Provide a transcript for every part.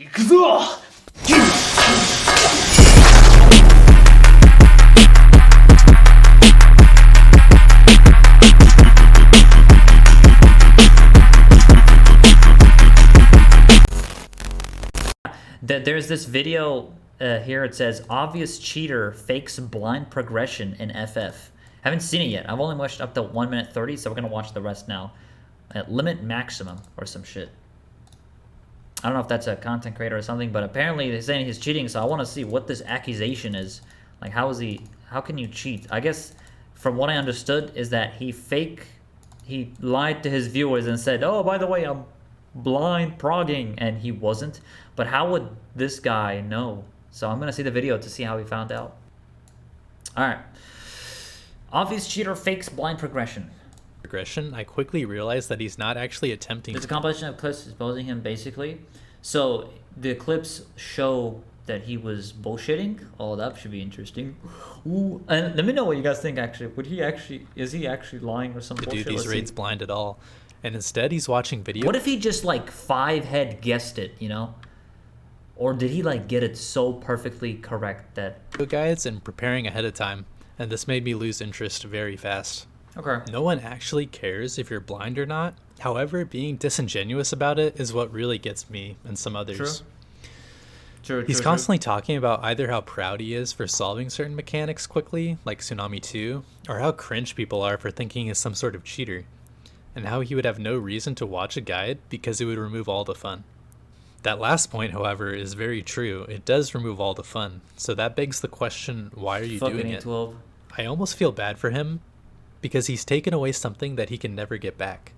There's this video here. It says obvious cheater fakes blind progression in FF. Haven't seen it yet. I've only watched up to 1 minute 30, so we're gonna watch the rest now. At limit maximum or some shit. I don't know if that's a content creator or something, but apparently they're saying he's cheating, so I want to see what this accusation is. Like, how can you cheat? I guess from what I understood is that he lied to his viewers and said, oh, by the way, I'm blind progging, and he wasn't. But how would this guy know? So I'm gonna see the video to see how he found out. All right. Obvious cheater fakes blind progression. I quickly realized that he's not actually attempting. It's a compilation of clips exposing him, basically. So the clips show that he was bullshitting. Oh, that should be interesting. Ooh, and let me know what you guys think. Actually, is he actually lying or some bullshit? Do these raids blind at all? And instead, he's watching videos. What if he just like 5-head guessed it? You know, or did he like get it so perfectly correct that guides and preparing ahead of time? And this made me lose interest very fast. Okay. No one actually cares if you're blind or not. However, being disingenuous about it is what really gets me and some others. True. He's constantly talking about either how proud he is for solving certain mechanics quickly, like Tsunami 2, or how cringe people are for thinking he's some sort of cheater, and how he would have no reason to watch a guide because it would remove all the fun. That last point, however, is very true. It does remove all the fun. So that begs the question, why are you doing it? I almost feel bad for him, because he's taken away something that he can never get back.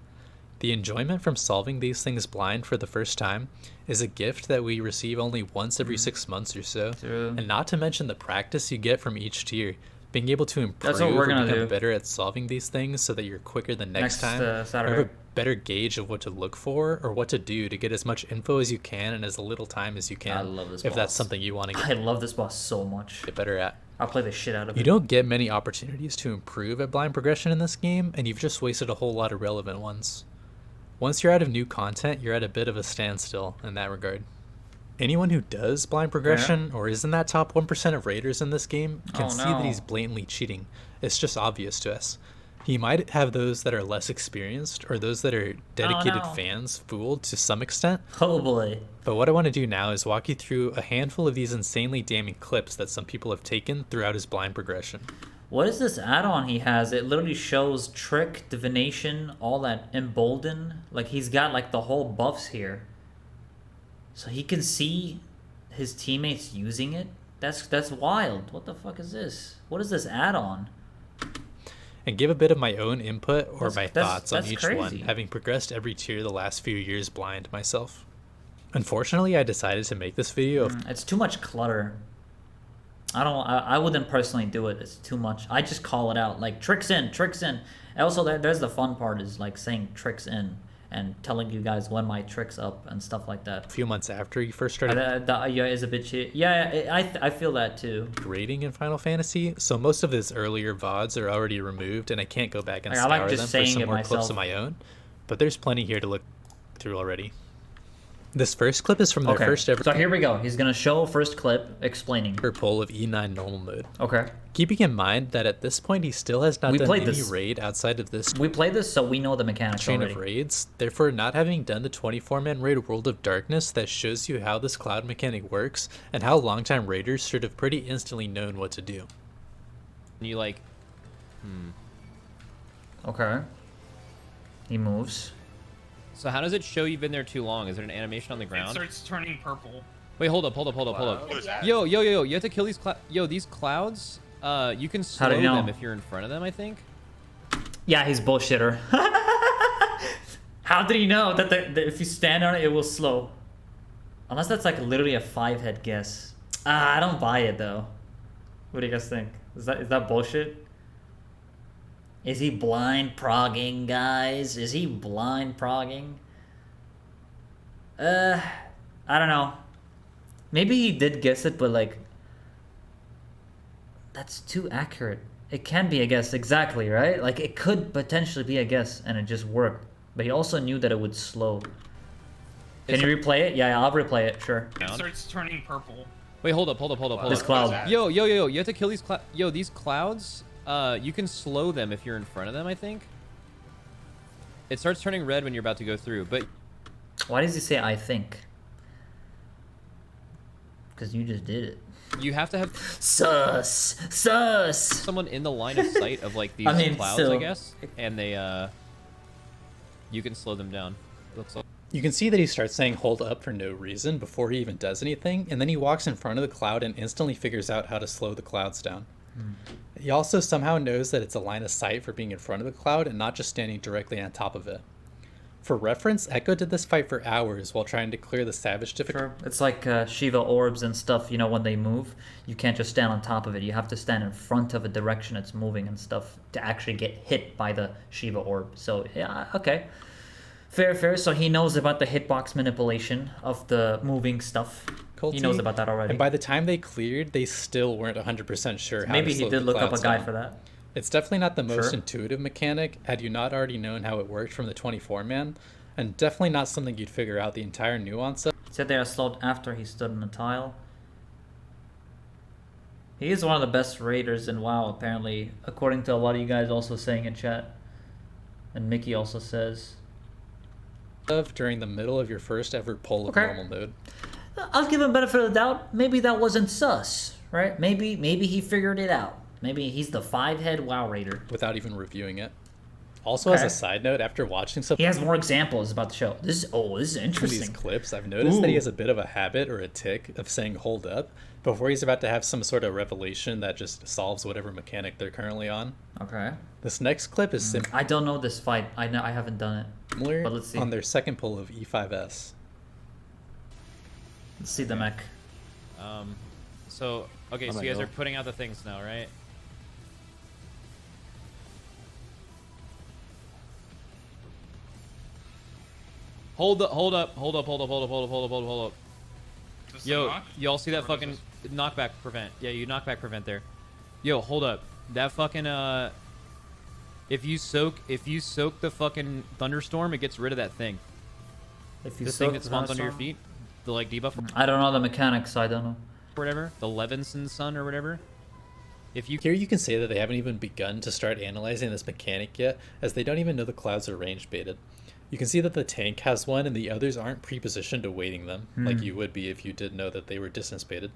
The enjoyment from solving these things blind for the first time is a gift that we receive only once every 6 months or so. True. And not to mention the practice you get from each tier. Being able to improve or become better at solving these things so that you're quicker the next time. Saturday. Or have a better gauge of what to look for or what to do to get as much info as you can in as little time as you can. I love this if boss. That's something you want to I love this boss so much. Get better at. I'll play the shit out of it. You don't get many opportunities to improve at blind progression in this game, and you've just wasted a whole lot of relevant ones. Once you're out of new content, you're at a bit of a standstill in that regard. Anyone who does blind progression or is in that top 1% of raiders in this game can see that he's blatantly cheating. It's just obvious to us. He might have those that are less experienced or those that are dedicated fans fooled to some extent. Oh boy. But what I want to do now is walk you through a handful of these insanely damning clips that some people have taken throughout his blind progression. What is this add-on he has? It literally shows trick, divination, all that embolden. Like he's got like the whole buffs here. So he can see his teammates using it? That's wild. What the fuck is this? What is this add-on? And give a bit of my own input or my thoughts on each crazy. one, having progressed every tier the last few years blind myself. Unfortunately, I decided to make this video. It's too much clutter. I wouldn't personally do it. It's too much. I just call it out. Like, tricks in, tricks in. Also, there's the fun part is like saying tricks in and telling you guys when my trick's up and stuff like that. A few months after you first started. Yeah, is a bit shit. Yeah, I feel that too. Rating in Final Fantasy, so most of his earlier VODs are already removed, and I can't go back and scour them for some more clips of my own. But there's plenty here to look through already. This first clip is from their first ever. So here we go. He's gonna show first clip explaining poll of E9 normal mode. Okay. Keeping in mind that at this point he still has not done any raid outside of this. We played this, so we know the mechanics chain already. Of raids. Therefore, not having done the 24-man raid World of Darkness that shows you how this cloud mechanic works and how longtime raiders should have pretty instantly known what to do. And you like, Okay. He moves. So how does it show you've been there too long? Is there an animation on the ground? It starts turning purple. Wait, hold up. Yo, you have to kill these these clouds, you can slow them if you're in front of them, I think. Yeah, he's bullshitter. How did he know that if you stand on it, it will slow? Unless that's like literally a 5-head guess. I don't buy it though. What do you guys think? Is that bullshit? Is he blind progging, guys? Is he blind progging? I don't know. Maybe he did guess it, but like, that's too accurate. It can be a guess, exactly, right? Like, it could potentially be a guess, and it just worked. But he also knew that it would slow. Can you replay it? Yeah, I'll replay it. Sure. It starts turning purple. Wait, hold up. This cloud. Yo, you have to kill these clouds. Yo, these clouds, you can slow them if you're in front of them, I think. It starts turning red when you're about to go through, but... Why does he say I think? Because you just did it. You have to have... Sus! Someone in the line of sight of, like, these clouds, I guess. And they, you can slow them down. Looks like... You can see that he starts saying hold up for no reason before he even does anything, and then he walks in front of the cloud and instantly figures out how to slow the clouds down. He also somehow knows that it's a line of sight for being in front of the cloud and not just standing directly on top of it. For reference, Echo did this fight for hours while trying to clear the Savage difficulty. Sure. It's like Shiva orbs and stuff, you know, when they move, you can't just stand on top of it. You have to stand in front of a direction it's moving and stuff to actually get hit by the Shiva orb. So, yeah, okay. Fair. So he knows about the hitbox manipulation of the moving stuff. He knows about that already. And by the time they cleared, they still weren't 100% sure how to slow the clouds down. Maybe he did look up a guide for that. It's definitely not the most intuitive mechanic had you not already known how it worked from the 24-man, and definitely not something you'd figure out the entire nuance of. Said they are slowed after he stood on a tile. He is one of the best raiders in WoW, apparently, according to a lot of you guys also saying in chat. And Mickey also says... during the middle of your first ever pull of normal mode. I'll give him benefit of the doubt. Maybe that wasn't sus, right? Maybe he figured it out. Maybe he's the 5-head WoW raider. Without even reviewing it. Also, as a side note, after watching some... He has more examples about the show. This is interesting. These clips, I've noticed that he has a bit of a habit or a tick of saying hold up before he's about to have some sort of revelation that just solves whatever mechanic they're currently on. Okay. This next clip is simple. I don't know this fight. I haven't done it. Similar but let's see. On their second pull of E5S. Let's see the mech. So you guys are putting out the things now, right? Hold up. Yo, y'all see that fucking knockback prevent? Yeah, you knockback prevent there. Yo, hold up. That fucking if you soak the fucking thunderstorm, it gets rid of that thing. If you the thing that spawns under your feet, the like debuff. I don't know the mechanics, so I don't know. Whatever, the Levinson sun or whatever. If you Here you can say that they haven't even begun to start analyzing this mechanic yet, as they don't even know the clouds are range baited. You can see that the tank has one and the others aren't pre-positioned awaiting them, like you would be if you did know that they were distance baited.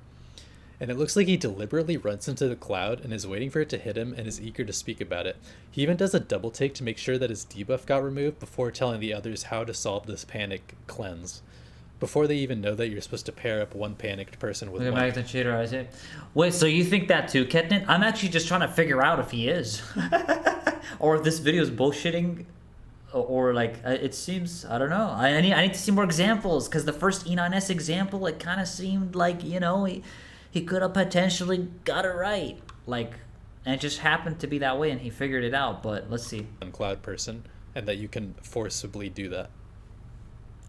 And it looks like he deliberately runs into the cloud and is waiting for it to hit him and is eager to speak about it. He even does a double take to make sure that his debuff got removed before telling the others how to solve this panic cleanse. Before they even know that you're supposed to pair up one panicked person with one. Back to cheater, I say. Wait, so you think that too, Ketnin? I'm actually just trying to figure out if he is. Or if this video is bullshitting. Or like, it seems, I don't know. I need to see more examples, because the first E9S example, it kind of seemed like, you know, he could have potentially got it right. Like, and it just happened to be that way and he figured it out, but let's see. Cloud person, and that you can forcibly do that.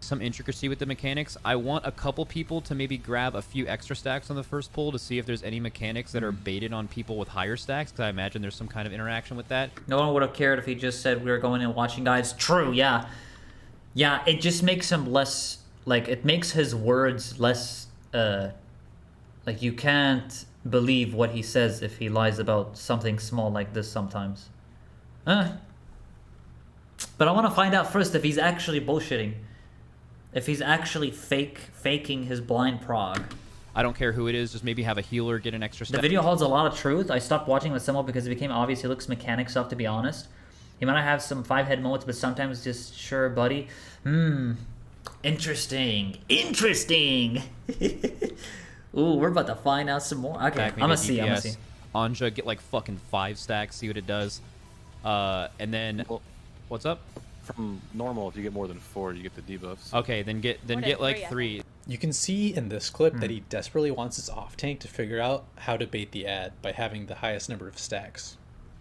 Some intricacy with the mechanics. I want a couple people to maybe grab a few extra stacks on the first pull to see if there's any mechanics that are baited on people with higher stacks, because I imagine there's some kind of interaction with that. No one would have cared if he just said we were going and watching guides. True, yeah. Yeah, it just makes him less, like, it makes his words less, like, you can't believe what he says if he lies about something small like this sometimes. But I want to find out first if he's actually bullshitting. If he's actually faking his blind prog. I don't care who it is, just maybe have a healer get an extra step. The video holds a lot of truth. I stopped watching with Simo because it became obvious he looks mechanics up, to be honest. He might have some 5-head moments, but sometimes just, sure, buddy. Interesting. Ooh, we're about to find out some more. Okay, I'm gonna see. Anja, get like fucking 5 stacks, see what it does. And then, what's up? From normal, if you get more than 4, you get the debuffs. Okay, then get like 3. You can see in this clip that he desperately wants his off tank to figure out how to bait the ad by having the highest number of stacks.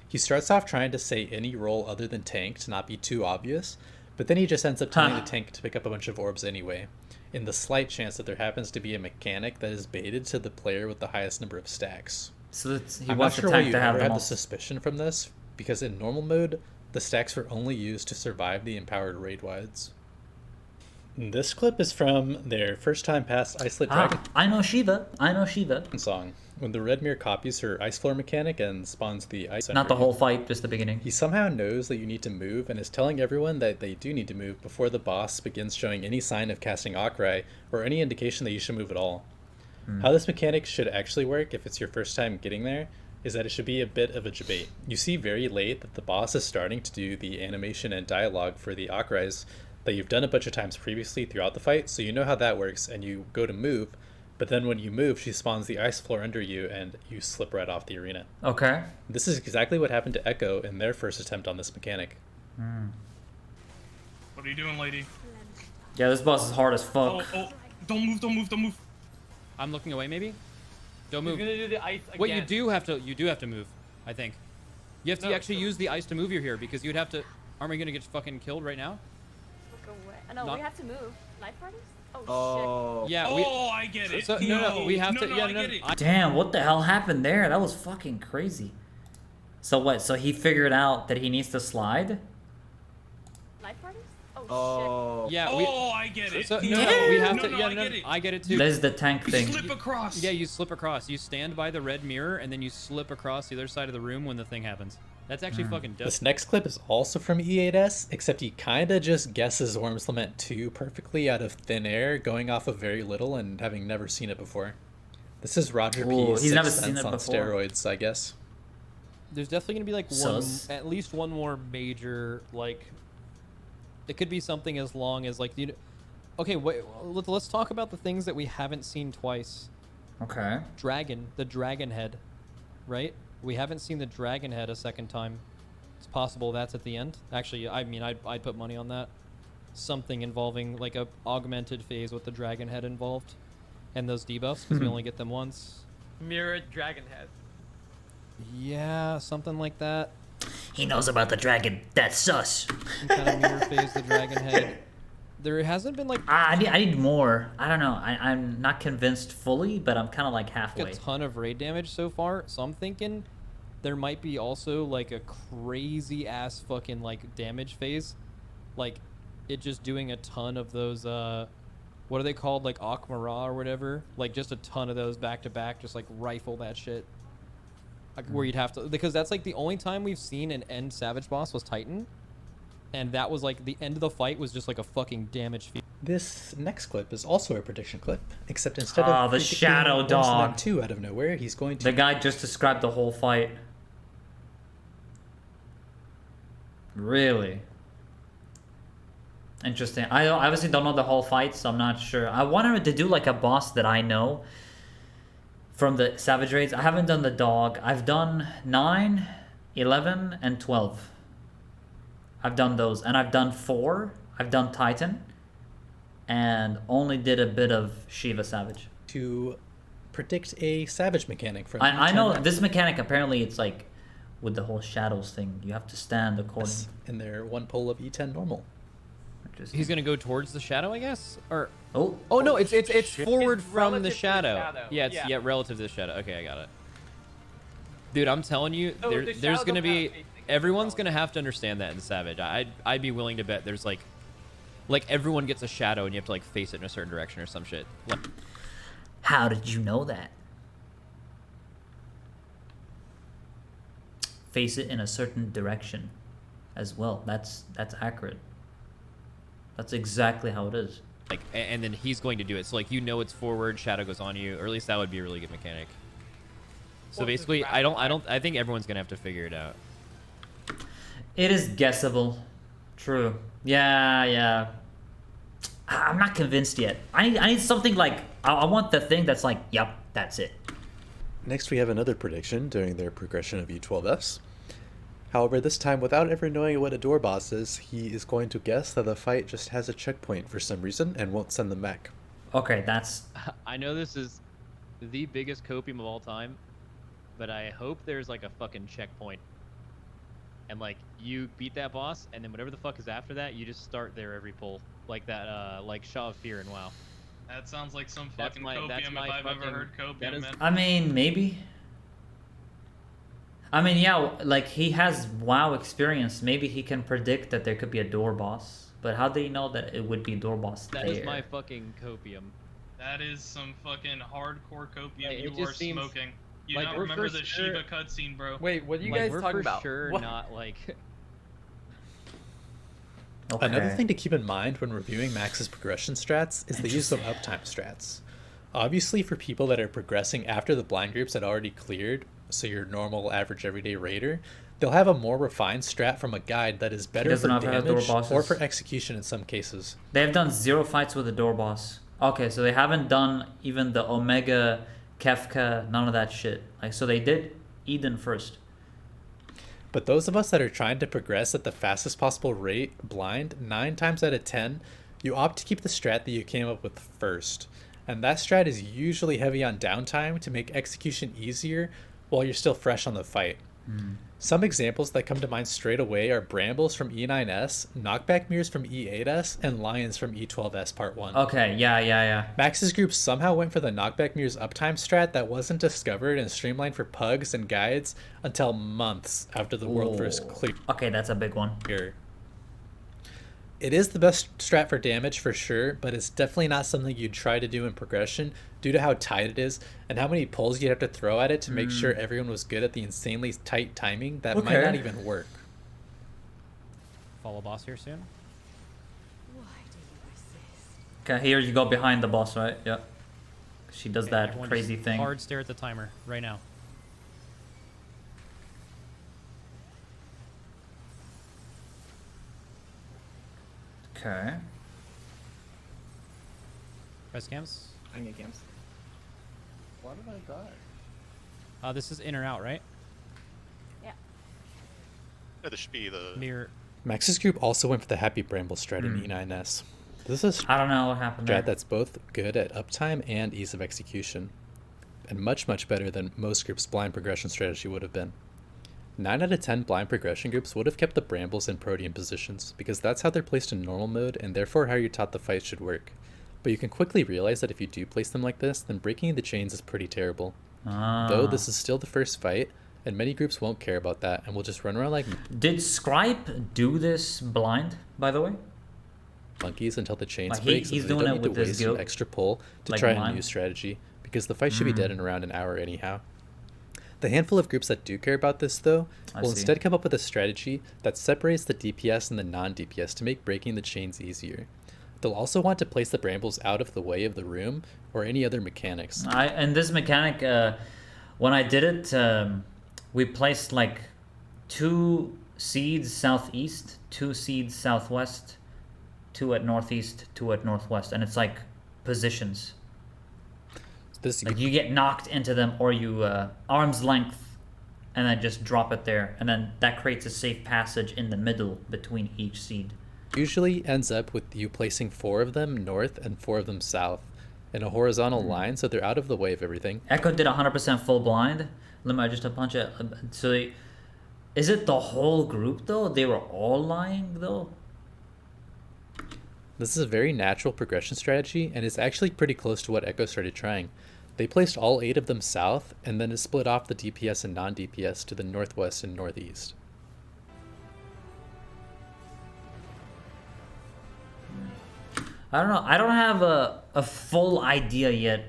He starts off trying to say any role other than tank to not be too obvious, but then he just ends up telling the tank to pick up a bunch of orbs anyway, in the slight chance that there happens to be a mechanic that is baited to the player with the highest number of stacks. So he I'm wants not sure the tank why you to have ever them had all. the suspicion from this, because in normal mode, the stacks were only used to survive the empowered raid wides. This clip is from their first time past Iceland Dragon I know Shiva. I know Shiva. song, when the Red Mirror copies her ice floor mechanic and spawns the ice. Not under the you. whole fight, just the beginning. He somehow knows that you need to move and is telling everyone that they do need to move before the boss begins showing any sign of casting Akrai or any indication that you should move at all. How this mechanic should actually work if it's your first time getting there is that it should be a bit of a debate. You see very late that the boss is starting to do the animation and dialogue for the Akrais that you've done a bunch of times previously throughout the fight, so you know how that works, and you go to move, but then when you move, she spawns the ice floor under you, and you slip right off the arena. Okay. This is exactly what happened to Echo in their first attempt on this mechanic. What are you doing, lady? Yeah, this boss is hard as fuck. Oh, don't move, don't move, don't move. I'm looking away, maybe. Don't move. You're gonna do the ice again. What you do have to move. I think. You have to actually use the ice to move you here because you'd have to. Aren't we gonna get fucking killed right now? Look away. No, Not- we have to move. Life parties? Oh, Oh. Yeah. Oh, I get it. So, no, we have to. No, Yeah, I get it. Damn, what the hell happened there? That was fucking crazy. So what? So he figured out that he needs to slide? shit. Life parties? Oh, Oh. Yeah. Oh, I get it. So, no, we have No, to. no, yeah, I no, get it. I get it too. This is the tank thing. Slip across. Yeah, you slip across. You stand by the red mirror and then you slip across the other side of the room when the thing happens. That's actually fucking dope. This next clip is also from E8S, except he kinda just guesses Worm's Lament 2 perfectly out of thin air, going off of very little and having never seen it before. This is Roger Ooh, P's he's never Sixth seen Sense it on before. steroids, I guess. There's definitely gonna be like Sus. at least one more major like. It could be something as long as like okay, wait. Let's talk about the things that we haven't seen twice. Okay. The dragon head, right? We haven't seen the dragon head a second time. It's possible that's at the end. Actually, I mean, I'd put money on that. Something involving like a augmented phase with the dragon head involved, and those debuffs because we only get them once. Mirrored dragon head. Yeah, something like that. He knows about the dragon. That's sus. Some kind of mirror phase the dragon head. There hasn't been like I need more. I don't know. I'm not convinced fully, but I'm kind of like a halfway. ton of raid damage so far, so I'm thinking there might be also like a crazy ass fucking like damage phase, like it just doing a ton of those what are they called, like Akmara or whatever, like just a ton of those back to back, just like rifle that shit, like where you'd have to, because that's like the only time we've seen an end savage boss was Titan, and that was like the end of the fight was just like a fucking damage feed. This next clip is also a prediction clip, except instead Ah, of the predicting shadow Worm's dog. Lament 2 out of nowhere, he's going to The guy just described the whole fight. Really? Interesting. I obviously don't know the whole fight, so I'm not sure. I wanted to do like a boss that I know from the Savage Raids. I haven't done the dog. I've done 9, 11, and 12. I've done those. And I've done 4. I've done Titan. And only did a bit of Shiva Savage. predict a Savage mechanic from I E10 know Rex. this mechanic apparently it's like with the whole shadows thing. You have to stand according. in their one pull of E10 normal. He's gonna go towards the shadow, I guess, or Oh, oh no, it's forward It's from relative the to the shadow. shadow. Yeah, it's Yeah. relative to the shadow. Okay, I got it. Dude, I'm telling you, So the there's shadow gonna don't be have facing, it's everyone's relative. gonna have to understand that in Savage. I'd be willing to bet there's like everyone gets a shadow and you have to like face it in a certain direction or some shit. Like, how did you know that? Face it in a certain direction as well. That's accurate. That's exactly how it is. and then he's going to do it. So like it's forward, shadow goes on you, or at least that would be a really good mechanic. So Well, basically, it's I think everyone's gonna have to figure it out. It is guessable. True. Yeah. I'm not convinced yet. I need something like I want the thing that's like, yep, that's it. Next, we have another prediction during their progression of E12S. However, this time, without ever knowing what a door boss is, he is going to guess that the fight just has a checkpoint for some reason and won't send them back. Okay, that's I know this is the biggest copium of all time, but I hope there's like a fucking checkpoint. And like you beat that boss, and then whatever the fuck is after that, you just start there every pull, like that, like Shaw of Fear in WoW. That sounds like some That's fucking my- that's copium my if I've ever fucking- heard that copium, is- man. I mean, maybe. I mean, yeah, like he has WoW experience. Maybe he can predict that there could be a door boss. But how did he know that it would be door boss That there? is my fucking copium. That is some fucking hardcore copium Like, it you just are seems- smoking. You like, not we're remember for the sure- Shiva cutscene, bro? Wait, what are you Like, guys we're talking for about? sure What? not like. Okay. Another thing to keep in mind when reviewing Max's progression strats is the use of uptime strats. Obviously, for people that are progressing after the blind groups had already cleared, so your normal average everyday raider, they'll have a more refined strat from a guide that is better for doesn't have to have door damage or bosses. for execution in some cases. They have done 0 fights with the door boss. Okay, so they haven't done even the Omega, Kefka, none of that shit. Like, so they did Eden first. But those of us that are trying to progress at the fastest possible rate blind, 9 times out of 10, you opt to keep the strat that you came up with first. And that strat is usually heavy on downtime to make execution easier while you're still fresh on the fight. Some examples that come to mind straight away are Brambles from E9S, Knockback Mirrors from E8S, and Lions from E12S Part 1. Okay, yeah. Max's group somehow went for the Knockback Mirrors uptime strat that wasn't discovered and streamlined for pugs and guides until months after the world first cleared. Okay, that's a big one. It is the best strat for damage for sure, but it's definitely not something you'd try to do in progression due to how tight it is and how many pulls you'd have to throw at it to make sure everyone was good at the insanely tight timing that might Okay. not even work. Follow boss here soon. Okay, here you go behind the boss, right? Yeah. She does Okay, that everyone crazy just thing. Hard stare at the timer right now. Okay. Press cams. I get games. Why did I die? This is in or out, right? Yeah. Yeah, there should be the Mirror. Max's group also went for the Happy Bramble strat in E9S. This is a I don't know what happened there. strat that's both good at uptime and ease of execution, and much better than most groups' blind progression strategy would have been. 9 out of 10 blind progression groups would have kept the Brambles in Protean positions, because that's how they're placed in normal mode and therefore how you're taught the fight should work. But you can quickly realize that if you do place them like this, then breaking the chains is pretty terrible. Though this is still the first fight, and many groups won't care about that and will just run around like Did Scribe do this blind, by the way? monkeys until the chains Like, break, so he's they doing don't it need to with his waste an guild, extra pull to like try mine. a new strategy, because the fight should be dead in around an hour anyhow. The handful of groups that do care about this, though, I will see. instead come up with a strategy that separates the DPS and the non-DPS to make breaking the chains easier. They'll also want to place the Brambles out of the way of the room or any other mechanics. And this mechanic, when I did it, we placed like 2 seeds southeast, 2 seeds southwest, 2 at northeast, 2 at northwest, and it's like positions. This Like you get knocked into them, or you arm's length, and then just drop it there, and then that creates a safe passage in the middle between each seed. usually ends up with you placing 4 of them north and 4 of them south in a horizontal line, so they're out of the way of everything. Echo did 100% full blind. Let me just a bunch of. So, is it the whole group though? They were all lying though. This is a very natural progression strategy, and it's actually pretty close to what Echo started trying. They placed all 8 of them south, and then it split off the DPS and non-DPS to the northwest and northeast. I don't know. I don't have a full idea yet.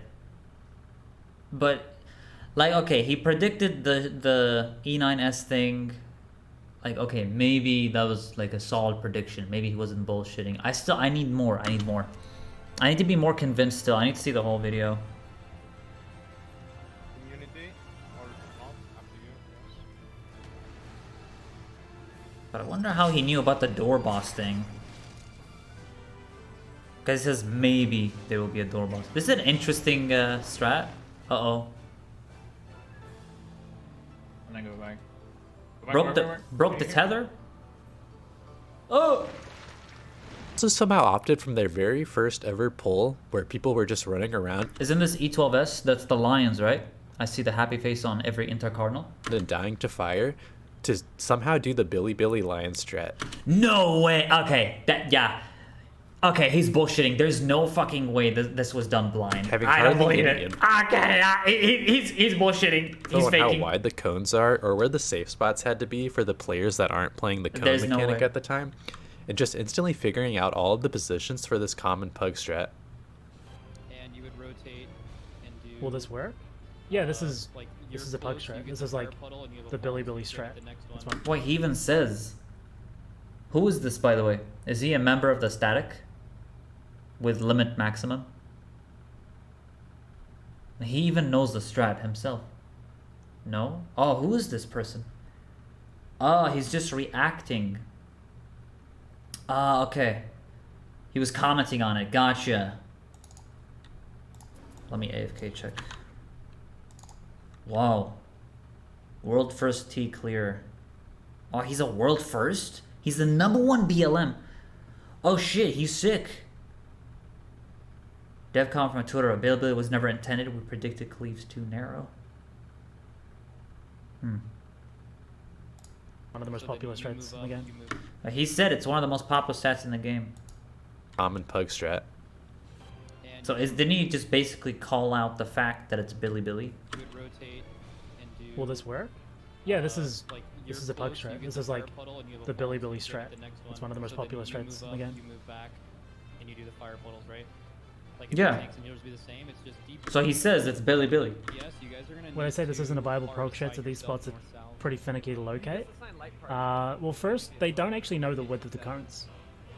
But like, okay, he predicted the E9S thing. Like, okay, maybe that was like a solid prediction. Maybe he wasn't bullshitting. I need more. I need to be more convinced still. I need to see the whole video. community or not, up to you. Yes. But I wonder how he knew about the door boss thing. Because it says maybe there will be a door boss. This is an interesting strat. Uh-oh. And then go back. Broke the tether? Oh! Also somehow opted from their very first ever pull, where people were just running around Isn't this E12S? That's the Lions, right? I see the happy face on every intercardinal. and dying to fire, to somehow do the Billy Lion strat. No way. Okay, yeah. Okay, he's bullshitting. There's no fucking way this was done blind. Having I don't hardly believe any it. Okay, he's bullshitting. He's How faking. wide the cones are, or where the safe spots had to be for the players that aren't playing the cone There's no mechanic way. at the time. and just instantly figuring out all of the positions for this common pug strat. And you would rotate and do. Will this work? Yeah, this is like this is a pug strat. This is like the Billy strat. That's one. Boy, he even says. Who is this, by the way? Is he a member of the static? With limit maximum? He even knows the strat himself. No? Oh, who is this person? Oh, he's just reacting. Ah, okay. He was commenting on it. Gotcha. Let me AFK check. Wow. World first T clear. Oh, he's a world first? He's the #1 BLM. Oh shit, he's sick. DevCon from Twitter. Availability was never intended. We predicted cleaves too narrow. One of the most popular strats in the game. He said it's one of the most popular stats in the game. Common pug strat. So didn't he just basically call out the fact that it's Billy? You would rotate and do. Will this work? Yeah, this is a pug strat. This is like the Billy strat. It's one of the most popular strats in the game. You move back and you do the fire puddles, right? Like Yeah. tanks and healers be the same. It's just deeper. So he says it's Billy. Yes, you guys are gonna. When I need say this to isn't a viable prog fire strat, so these side spots are yourself north-south. pretty finicky to locate. What's the sign light party? Well, first, they don't actually know the width of the cones,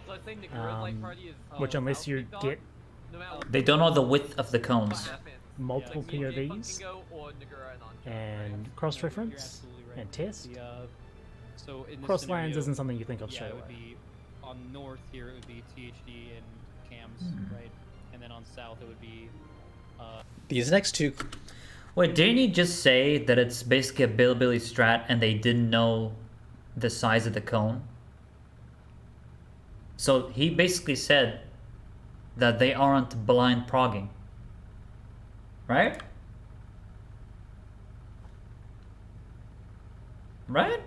So I think the Geralt light party is. which unless you South Big get Dog, no matter what They don't know the width of the cones. happens. multiple Like, you get POVs Funkingo or Nagura and Uncharted, and right? cross-reference absolutely right. and test, So in this cross scenario, lands isn't something you think of yeah, straight it would away. be on north here. It would be THD and cams, right? And then on south it would be. These next two Wait, didn't he just say that it's basically a Billy strat and they didn't know the size of the cone? So he basically said that they aren't blind progging. Right? Right?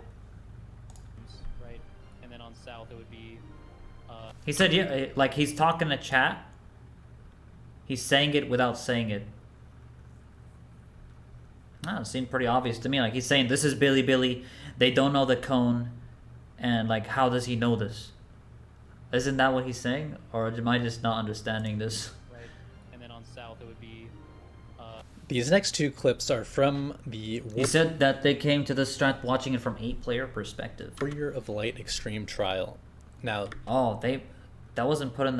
Right, and then on south it would be. He said, yeah, like he's talking to chat. He's saying it without saying it. Ah, it seemed pretty obvious to me. Like he's saying, this is Billy. They don't know the cone. And like, how does he know this? Isn't that what he's saying? Or am I just not understanding this? Right, and then on south it would be. These next two clips are from the He said that they came to the strat watching it from 8-player perspective. Warrior of Light Extreme Trial. Now, Oh, that wasn't put in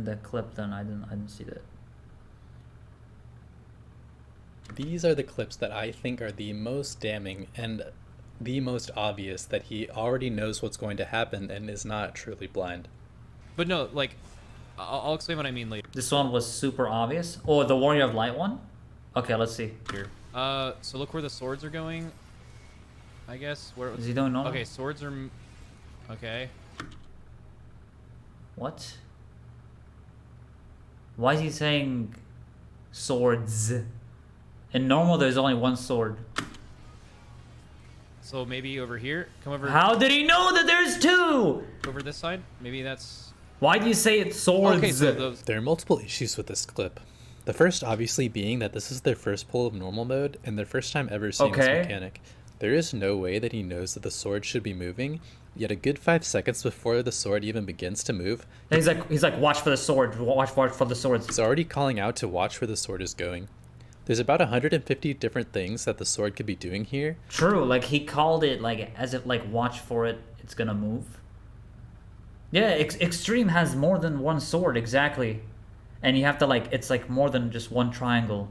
the clip. Then I didn't see that. these are the clips that I think are the most damning and the most obvious that he already knows what's going to happen and is not truly blind. But no, like, I'll explain what I mean later. This one was super obvious. Oh, the Warrior of Light one? Okay, let's see here. So look where the swords are going. I guess where. Is he doing normal? Okay, swords are. Okay. What? Why is he saying swords? In normal, there's only one sword. So maybe over here. Come over. How did he know that there's two? Over this side. Maybe that's. Why do you say it's swords? Okay, so those. There are multiple issues with this clip. The first obviously being that this is their first pull of normal mode and their first time ever seeing this mechanic. There is no way that he knows that the sword should be moving, yet a good 5 seconds before the sword even begins to move, And he's like, watch for the sword. Watch for the swords. he's already calling out to watch where the sword is going. There's about 150 different things that the sword could be doing here. True, like he called it like as if like watch for it. It's gonna move. Yeah, Extreme has more than one sword exactly, and you have to like it's like more than just one triangle.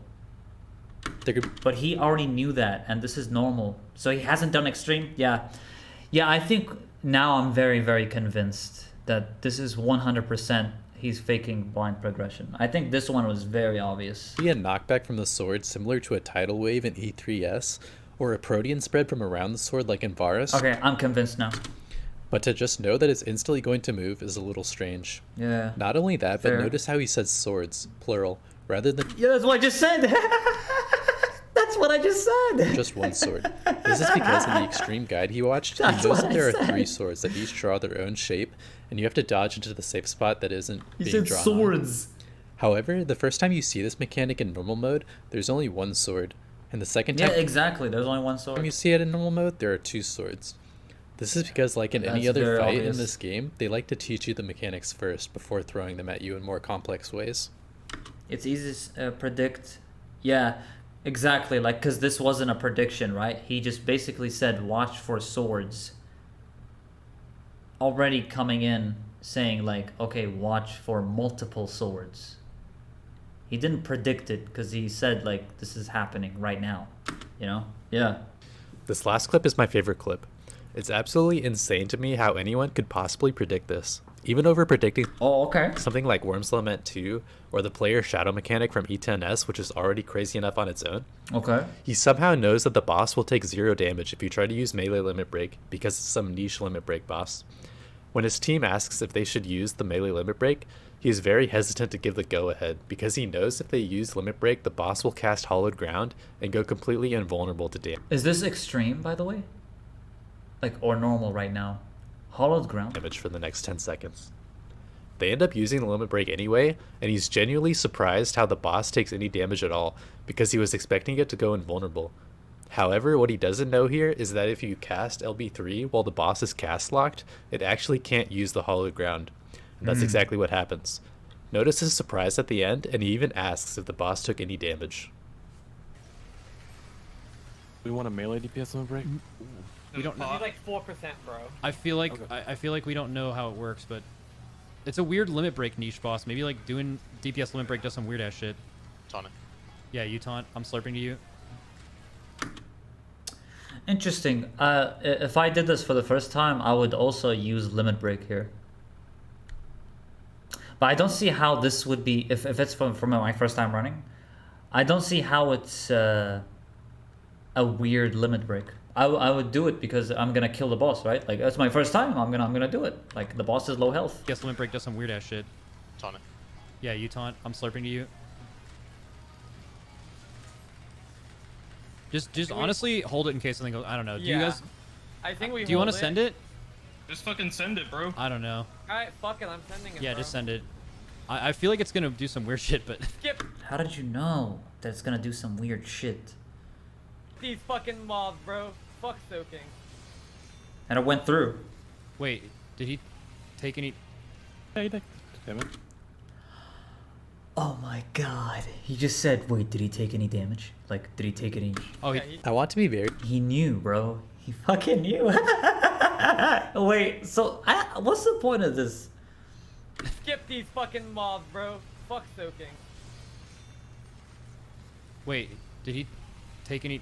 There could, But he already knew that, and this is normal. So he hasn't done Extreme? Yeah. Yeah, I think now I'm very, very convinced that this is 100% he's faking blind progression. I think this one was very obvious. be a knockback from the sword similar to a tidal wave in E3S, or a protean spread from around the sword like in Varus. Okay, I'm convinced now. But to just know that it's instantly going to move is a little strange. Yeah. Not only that, Fair. but notice how he says swords, plural, rather than Yeah, that's what I just said. That's what I just said. just one sword. This is because in the extreme guide he watched, he That's knows what that I there are said. 3 swords that each draw their own shape, and you have to dodge into the safe spot that isn't He being said drawn on. swords. However, the first time you see this mechanic in normal mode, there's only one sword, and the second Yeah, time exactly. There's only one you sword. see it in normal mode, there are 2 swords. This is because, like in any That's other very fight obvious. in this game, they like to teach you the mechanics first before throwing them at you in more complex ways. It's easy to predict. Yeah, exactly. Like, because this wasn't a prediction, right? He just basically said, watch for swords. Already coming in saying, like, okay, watch for multiple swords. He didn't predict it because he said, like, this is happening right now. You know? Yeah. This last clip is my favorite clip. It's absolutely insane to me how anyone could possibly predict this. Even over predicting something like Worm's Lament 2 or the player shadow mechanic from E10S, which is already crazy enough on its own. Okay. He somehow knows that the boss will take 0 damage if you try to use melee limit break because it's some niche limit break boss. When his team asks if they should use the melee limit break, he is very hesitant to give the go-ahead because he knows if they use limit break, the boss will cast Hollowed Ground and go completely invulnerable to damage. Is this extreme, by the way? Like, or normal right now? Hollowed Ground? Damage for the next 10 seconds. They end up using the limit break anyway, and he's genuinely surprised how the boss takes any damage at all because he was expecting it to go invulnerable. However, what he doesn't know here is that if you cast LB3 while the boss is cast locked, it actually can't use the Hollowed Ground. And that's exactly what happens. Notice his surprise at the end, and he even asks if the boss took any damage. We want a melee DPS limit break? We don't know. It's like 4%, bro. I feel like I feel like we don't know how it works, but it's a weird limit break niche boss. Maybe like doing DPS limit break does some weird ass shit. Taunt it. Yeah, you taunt. I'm slurping to you. Interesting. If I did this for the first time, I would also use limit break here. But I don't see how this would be, if it's from my first time running, I don't see how it's a weird limit break. I would do it because I'm gonna kill the boss, right? Like, that's my first time, I'm gonna do it. Like, the boss is low health. Guess limit break does some weird ass shit. Taunt it. Yeah, you taunt. I'm slurping to you. Just honestly hold it in case something goes. I don't know. Do you guys? I think we. Do you want to send it? Just fucking send it, bro. I don't know. Alright, fuck it. I'm sending it. Yeah, bro. just send it. I feel like it's gonna do some weird shit, but Skip How did you know that it's gonna do some weird shit? these fucking mobs, bro. Fuck soaking. And it went through. wait, did he take any? Yeah, you did. Damn it. Oh my god. He just said, wait, did he take any damage? Like, did he take any... Oh, Yeah, I want to be very... He knew, bro. He fucking knew. Wait, so what's the point of this? skip these fucking mobs, bro. Fuck soaking. wait, did he take any?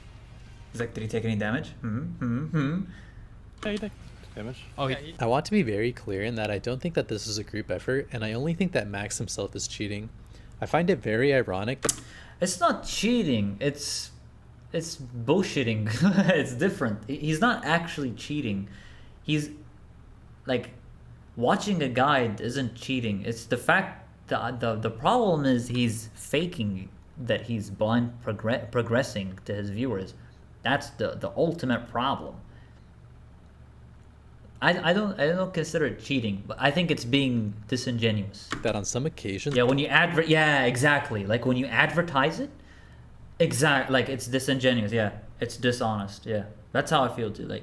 He's like, did he take any damage? Yeah, you did. Damage. Oh, Yeah, he, I want to be very clear in that I don't think that this is a group effort, and I only think that Max himself is cheating. I find it very ironic. It's not cheating. It's bullshitting. It's different. He's not actually cheating. He's like, watching a guide isn't cheating. It's the fact that the problem is he's faking that he's blind progressing to his viewers. That's the ultimate problem. I don't consider it cheating, but I think it's being disingenuous. That on some occasions... Yeah, when you yeah, exactly. Like, when you advertise it, like, it's disingenuous. Yeah, it's dishonest. Yeah, that's how I feel too. Like,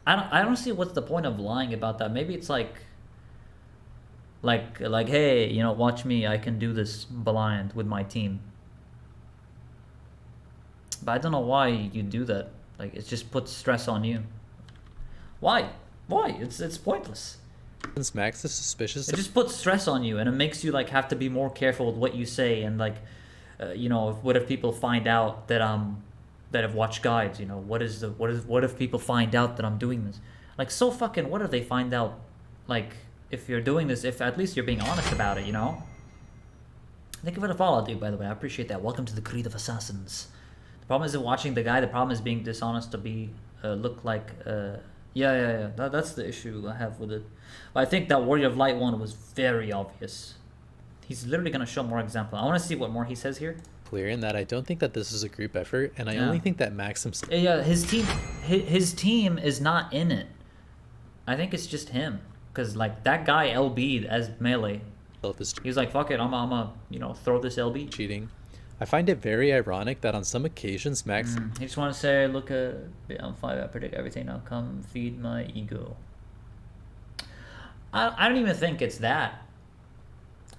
I don't see what's the point of lying about that. Maybe it's like, hey, you know, watch me. I can do this blind with my team. But I don't know why you do that. Like, it just puts stress on you. Why? Why? It's pointless. Since Max is suspicious... It just puts stress on you, and it makes you, like, have to be more careful with what you say, and, like, you know, what if people find out that that I've watched guides, you know, what if people find out that I'm doing this? Like, so fucking what if they find out, like, if you're doing this, if at least you're being honest about it, you know? Thank you for the follow, dude, by the way. I appreciate that. Welcome to the Creed of Assassins. The problem isn't watching the guy, the problem is being dishonest to be, look like, yeah. That's the issue I have with it. But I think that Warrior of Light one was very obvious. He's literally going to show more examples. I want to see what more he says here. Clear in that I don't think that this is a group effort, and I only think that Max himself... Yeah, his team is not in it. I think it's just him. Because, like, that guy LB'd as melee. He was like, fuck it, I'm you know, throw this LB. Cheating. I find it very ironic that on some occasions Max He just want to say, look at I'm 5. I predict everything. Now come feed my ego. I don't even think it's that.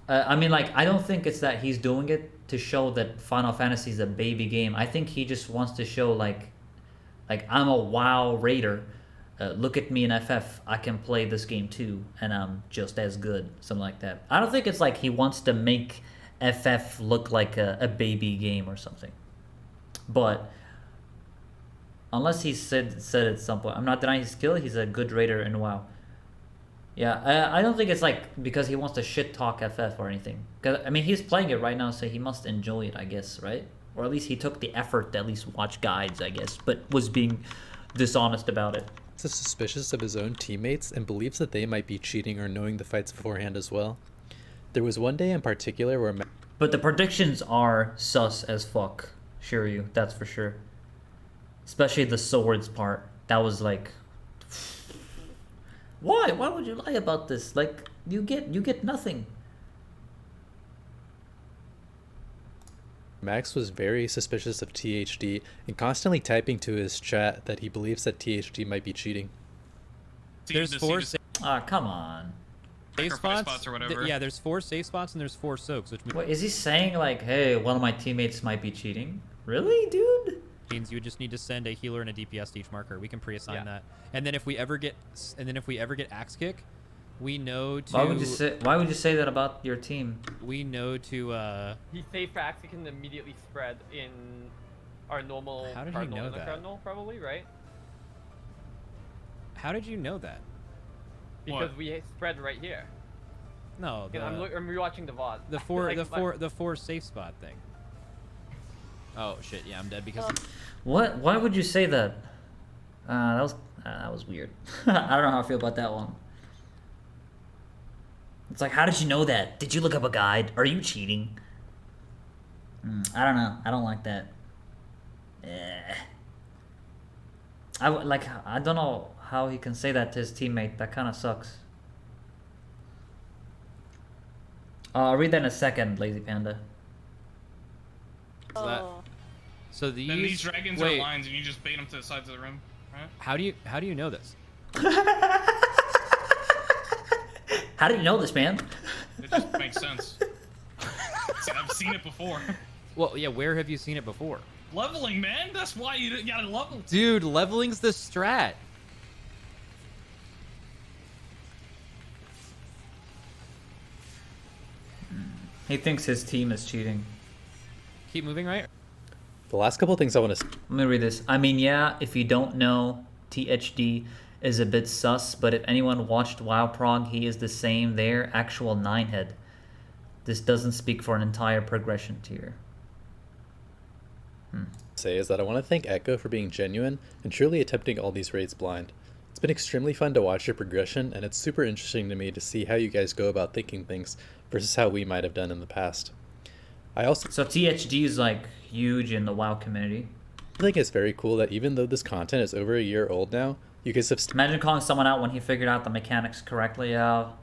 I mean, like, I don't think it's that he's doing it to show that Final Fantasy is a baby game. I think he just wants to show like I'm a WoW raider. Look at me in FF. I can play this game too, and I'm just as good. Something like that. I don't think it's like he wants to make FF look like a baby game or something. But unless he said at some point, I'm not denying his skill. He's a good raider in WoW. Yeah, I don't think it's like because he wants to shit talk FF or anything. Cause I mean he's playing it right now, so he must enjoy it, I guess, right? Or at least he took the effort to at least watch guides, I guess, but was being dishonest about it. is suspicious of his own teammates and believes that they might be cheating or knowing the fights beforehand as well. There was one day in particular where But the predictions are sus as fuck, Shiryu, that's for sure. Especially the swords part. That was like, why? Why would you lie about this? Like, you get nothing. Max was very suspicious of THD and constantly typing to his chat that he believes that THD might be cheating. There's 4 come on. safe spots. Or whatever. Yeah, there's 4 safe spots and there's 4 soaks, which Wait, is he saying like, hey, one of my teammates might be cheating? Really, dude? means you would just need to send a healer and a DPS to each marker. We can pre-assign that. And then if we ever get axe kick, we know to. Why would you say that about your team? We know to. He's safe for axe can immediately spread in our normal. How did he know that? Cardinal, probably, right? How did you know that? Because we spread right here. No, I'm rewatching the VOD. The four safe spot thing. Oh shit! Yeah, I'm dead because. What? Why would you say that? That was weird. I don't know how I feel about that one. It's like, how did you know that? Did you look up a guide? Are you cheating? I don't know. I don't like that. I don't know how he can say that to his teammate. That kind of sucks. I'll read that in a second, Lazy Panda. So these dragons are lines, and you just bait them to the sides of the room, right? How do you know this? How did you know this, man? It just makes sense. See, I've seen it before. Well, yeah. Where have you seen it before? Leveling, man. That's why you gotta level. Dude, leveling's the strat. He thinks his team is cheating. Keep moving, right? The last couple of things I want to... Let me read this. I mean, yeah, if you don't know, THD is a bit sus, but if anyone watched WoW Prog, he is the same there, actual 9-head. This doesn't speak for an entire progression tier. Say is that I want to thank Echo for being genuine and truly attempting all these raids blind. It's been extremely fun to watch your progression, and it's super interesting to me to see how you guys go about thinking things versus how we might have done in the past. So THD is like huge in the WoW community. I think it's very cool that even though this content is over a year old now, you guys have imagine calling someone out when he figured out the mechanics correctly. Yeah.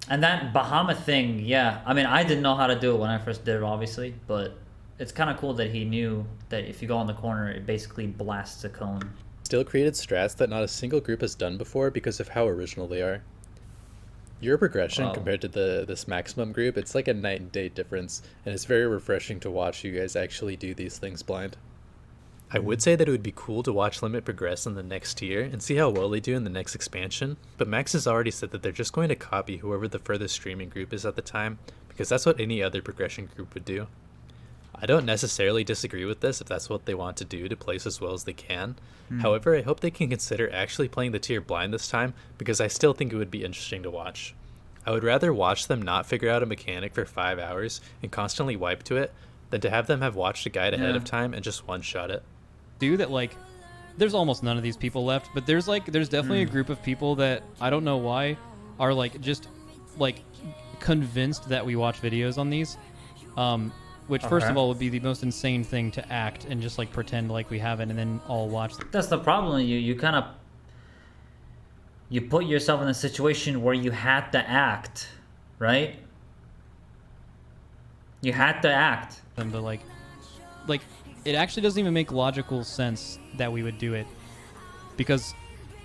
And that Bahamut thing, yeah. I mean, I didn't know how to do it when I first did it, obviously, but it's kind of cool that he knew that if you go on the corner, it basically blasts a cone. Still created strats that not a single group has done before because of how original they are. Your progression compared to this maximum group, it's like a night and day difference, and it's very refreshing to watch you guys actually do these things blind. I would say that it would be cool to watch Limit progress in the next tier and see how well they do in the next expansion, but Max has already said that they're just going to copy whoever the furthest streaming group is at the time, because that's what any other progression group would do. I don't necessarily disagree with this if that's what they want to do to place as well as they can. However, I hope they can consider actually playing the tier blind this time, because I still think it would be interesting to watch. I would rather watch them not figure out a mechanic for 5 hours and constantly wipe to it than to have them have watched a guide ahead of time and just one-shot it. That like, there's almost none of these people left, but there's definitely a group of people that I don't know why are like just like convinced that we watch videos on these. Which first of all would be the most insane thing to act and just like pretend like we haven't and then all watch. That's the problem. You kind of put yourself in a situation where you had to act, right? You had to act. But like, it actually doesn't even make logical sense that we would do it, because,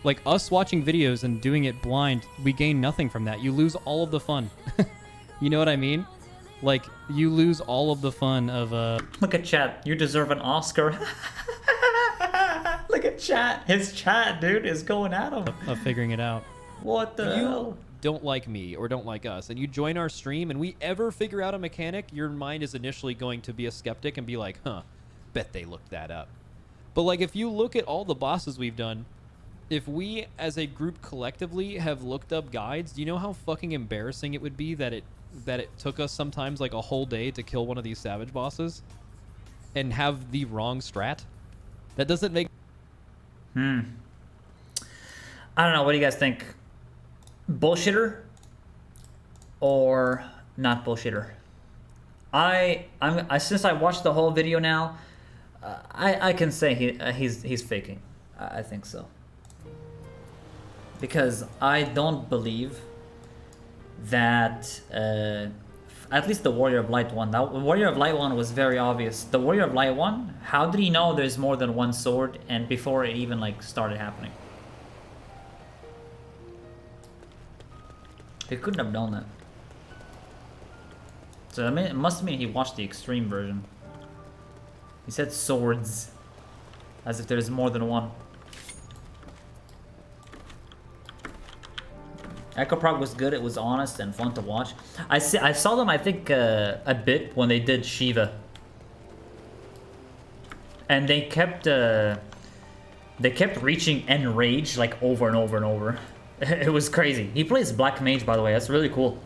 like, us watching videos and doing it blind, we gain nothing from that. You lose all of the fun. You know what I mean? Like, you lose all of the fun of Look at chat. You deserve an Oscar. Look at chat. His chat, dude, is going at him. of figuring it out. What the hell? Don't like me or don't like us, and you join our stream and we ever figure out a mechanic, your mind is initially going to be a skeptic and be like, huh, bet they looked that up. But like, if you look at all the bosses we've done, if we as a group collectively have looked up guides, do you know how fucking embarrassing it would be that it took us sometimes like a whole day to kill one of these savage bosses and have the wrong strat? That doesn't make... I don't know. What do you guys think? Bullshitter or not bullshitter? Since I watched the whole video now, I can say he's faking. I think so, because I don't believe that at least the Warrior of Light one. That Warrior of Light one was very obvious. The Warrior of Light one, how did he know there's more than one sword and before it even like started happening? He couldn't have done that. So I mean, it must mean he watched the extreme version. He said swords, as if there's more than one. Echo Prog was good. It was honest and fun to watch. I saw them, I think, a bit when they did Shiva, and they kept reaching Enrage like over and over and over. It was crazy. He plays Black Mage, by the way. That's really cool.